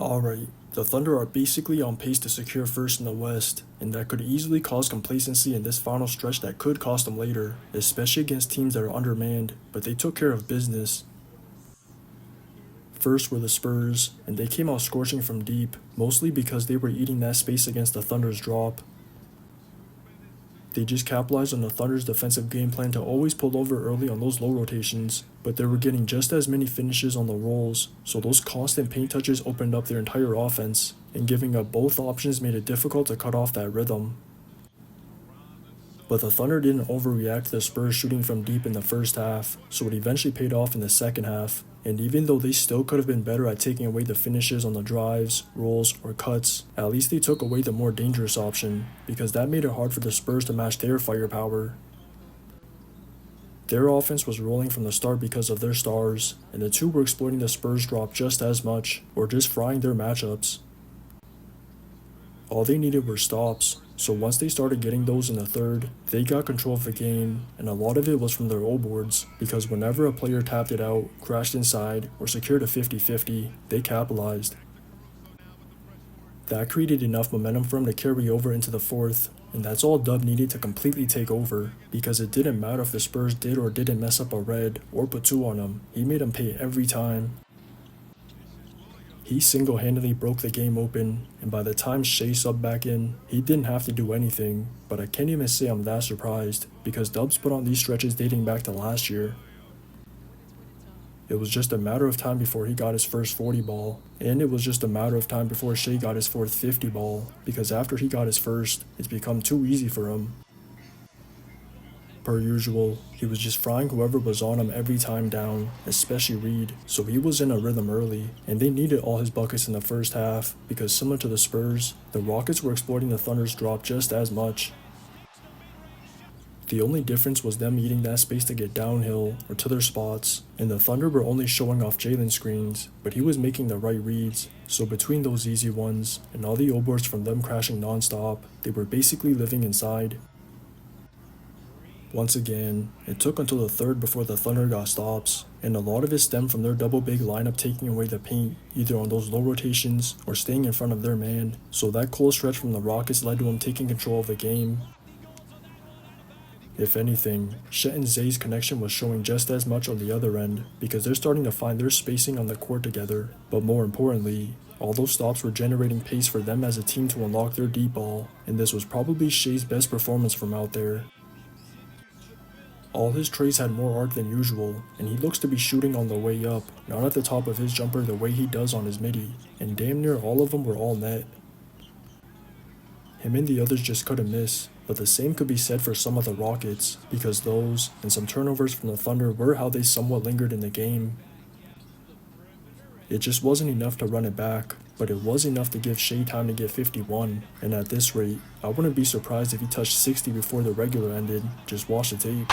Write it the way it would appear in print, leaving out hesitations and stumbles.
Alright, the Thunder are basically on pace to secure first in the West, and that could easily cause complacency in this final stretch that could cost them later, especially against teams that are undermanned, but they took care of business. First were the Spurs, and they came out scorching from deep, mostly because they were eating that space against the Thunder's drop. They just capitalized on the Thunder's defensive game plan to always pull over early on those low rotations, but they were getting just as many finishes on the rolls, so those constant paint touches opened up their entire offense, and giving up both options made it difficult to cut off that rhythm. But the Thunder didn't overreact to the Spurs shooting from deep in the first half, so it eventually paid off in the second half, and even though they still could have been better at taking away the finishes on the drives, rolls, or cuts, at least they took away the more dangerous option, because that made it hard for the Spurs to match their firepower. Their offense was rolling from the start because of their stars, and the two were exploiting the Spurs' drop just as much, or just frying their matchups. All they needed were stops, so once they started getting those in the third, they got control of the game, and a lot of it was from their O boards, because whenever a player tapped it out, crashed inside, or secured a 50-50, they capitalized. That created enough momentum for him to carry over into the fourth, and that's all Dub needed to completely take over, because it didn't matter if the Spurs did or didn't mess up a red, or put two on him, he made him pay every time. He single-handedly broke the game open, and by the time SHAI subbed back in, he didn't have to do anything, but I can't even say I'm that surprised, because Dubs put on these stretches dating back to last year. It was just a matter of time before he got his first 40 ball, and it was just a matter of time before SHAI got his fourth 50 ball, because after he got his first, it's become too easy for him. Per usual, he was just frying whoever was on him every time down, especially Reed, so he was in a rhythm early, and they needed all his buckets in the first half, because similar to the Spurs, the Rockets were exploiting the Thunder's drop just as much. The only difference was them eating that space to get downhill or to their spots, and the Thunder were only showing off Jalen screens, but he was making the right reads, so between those easy ones, and all the O-boards from them crashing non-stop, they were basically living inside. Once again, it took until the third before the Thunder got stops, and a lot of it stemmed from their double big lineup taking away the paint, either on those low rotations or staying in front of their man, so that close stretch from the Rockets led to him taking control of the game. If anything, Shet and Zay's connection was showing just as much on the other end, because they're starting to find their spacing on the court together, but more importantly, all those stops were generating pace for them as a team to unlock their deep ball, and this was probably SHAI's best performance from out there. All his trays had more arc than usual, and he looks to be shooting on the way up, not at the top of his jumper the way he does on his midi, and damn near all of them were all net. Him and the others just couldn't miss, but the same could be said for some of the Rockets, because those, and some turnovers from the Thunder were how they somewhat lingered in the game. It just wasn't enough to run it back, but it was enough to give SHAI time to get 51, and at this rate, I wouldn't be surprised if he touched 60 before the regular ended. Just watch the tape.